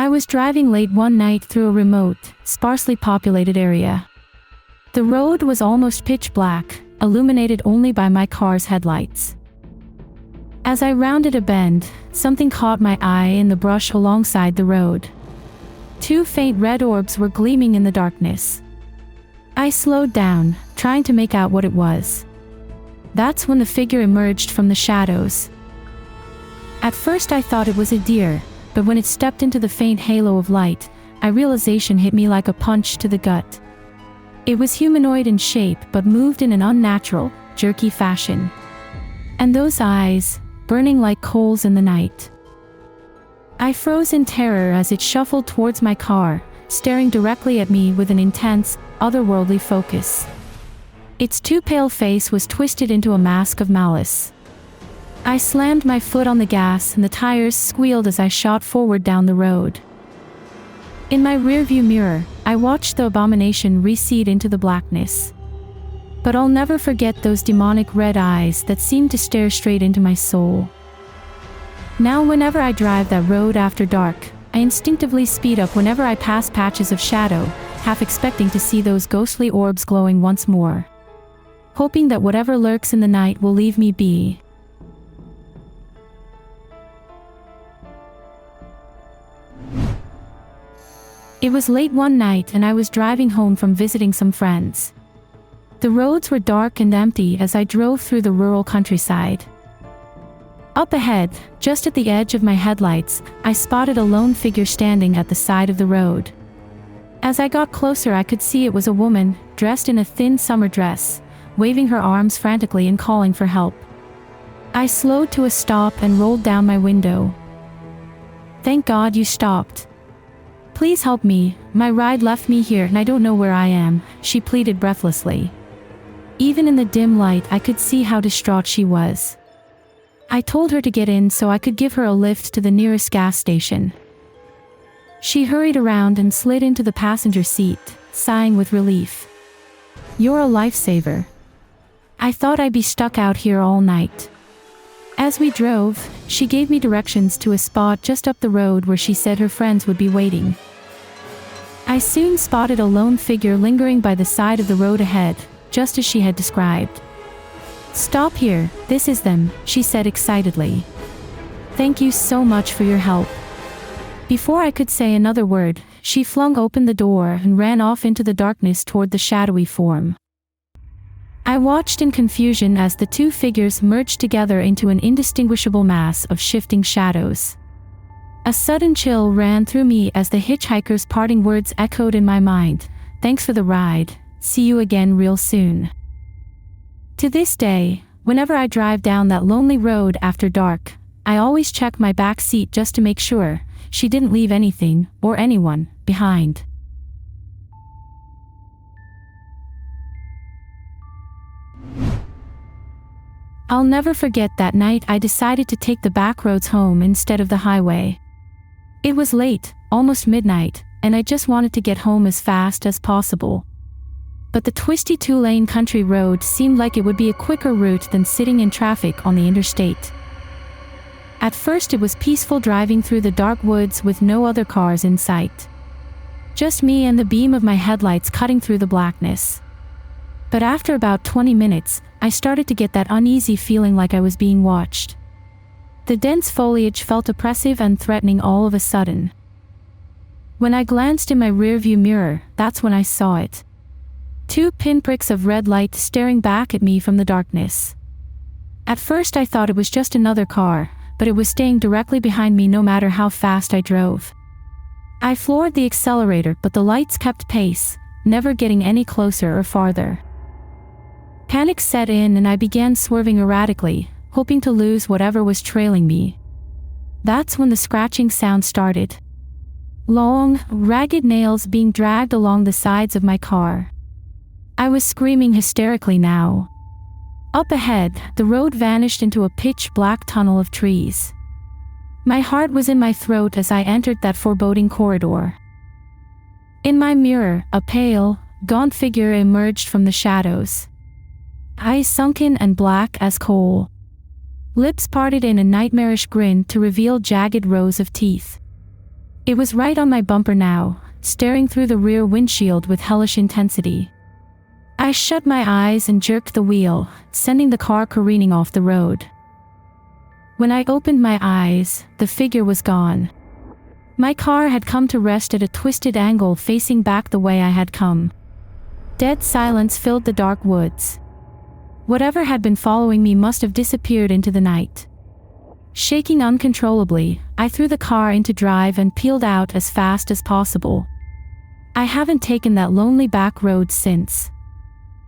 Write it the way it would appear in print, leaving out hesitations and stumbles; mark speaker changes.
Speaker 1: I was driving late one night through a remote, sparsely populated area. The road was almost pitch black, illuminated only by my car's headlights. As I rounded a bend, something caught my eye in the brush alongside the road. Two faint red orbs were gleaming in the darkness. I slowed down, trying to make out what it was. That's when the figure emerged from the shadows. At first I thought it was a deer, but when it stepped into the faint halo of light, a realization hit me like a punch to the gut. It was humanoid in shape but moved in an unnatural, jerky fashion. And those eyes, burning like coals in the night. I froze in terror as it shuffled towards my car, staring directly at me with an intense, otherworldly focus. Its too pale face was twisted into a mask of malice. I slammed my foot on the gas and the tires squealed as I shot forward down the road. In my rearview mirror, I watched the abomination recede into the blackness. But I'll never forget those demonic red eyes that seemed to stare straight into my soul. Now whenever I drive that road after dark, I instinctively speed up whenever I pass patches of shadow, half expecting to see those ghostly orbs glowing once more. Hoping that whatever lurks in the night will leave me be. It was late one night and I was driving home from visiting some friends. The roads were dark and empty as I drove through the rural countryside. Up ahead, just at the edge of my headlights, I spotted a lone figure standing at the side of the road. As I got closer I could see it was a woman, dressed in a thin summer dress, waving her arms frantically and calling for help. I slowed to a stop and rolled down my window. "Thank God you stopped. Please help me, my ride left me here and I don't know where I am," she pleaded breathlessly. Even in the dim light I could see how distraught she was. I told her to get in so I could give her a lift to the nearest gas station. She hurried around and slid into the passenger seat, sighing with relief. "You're a lifesaver. I thought I'd be stuck out here all night." As we drove, she gave me directions to a spot just up the road where she said her friends would be waiting. I soon spotted a lone figure lingering by the side of the road ahead, just as she had described. "Stop here, this is them," she said excitedly. "Thank you so much for your help." Before I could say another word, she flung open the door and ran off into the darkness toward the shadowy form. I watched in confusion as the two figures merged together into an indistinguishable mass of shifting shadows. A sudden chill ran through me as the hitchhiker's parting words echoed in my mind. "Thanks for the ride, see you again real soon." To this day, whenever I drive down that lonely road after dark, I always check my back seat just to make sure she didn't leave anything, or anyone, behind. I'll never forget that night I decided to take the back roads home instead of the highway. It was late, almost midnight, and I just wanted to get home as fast as possible. But the twisty two-lane country road seemed like it would be a quicker route than sitting in traffic on the interstate. At first it was peaceful driving through the dark woods with no other cars in sight. Just me and the beam of my headlights cutting through the blackness. But after about 20 minutes, I started to get that uneasy feeling like I was being watched. The dense foliage felt oppressive and threatening all of a sudden. When I glanced in my rearview mirror, that's when I saw it. Two pinpricks of red light staring back at me from the darkness. At first I thought it was just another car, but it was staying directly behind me no matter how fast I drove. I floored the accelerator, but the lights kept pace, never getting any closer or farther. Panic set in and I began swerving erratically, hoping to lose whatever was trailing me. That's when the scratching sound started. Long, ragged nails being dragged along the sides of my car. I was screaming hysterically now. Up ahead, the road vanished into a pitch-black tunnel of trees. My heart was in my throat as I entered that foreboding corridor. In my mirror, a pale, gaunt figure emerged from the shadows. Eyes sunken and black as coal. Lips parted in a nightmarish grin to reveal jagged rows of teeth. It was right on my bumper now, staring through the rear windshield with hellish intensity. I shut my eyes and jerked the wheel, sending the car careening off the road. When I opened my eyes, the figure was gone. My car had come to rest at a twisted angle facing back the way I had come. Dead silence filled the dark woods. Whatever had been following me must have disappeared into the night. Shaking uncontrollably, I threw the car into drive and peeled out as fast as possible. I haven't taken that lonely back road since.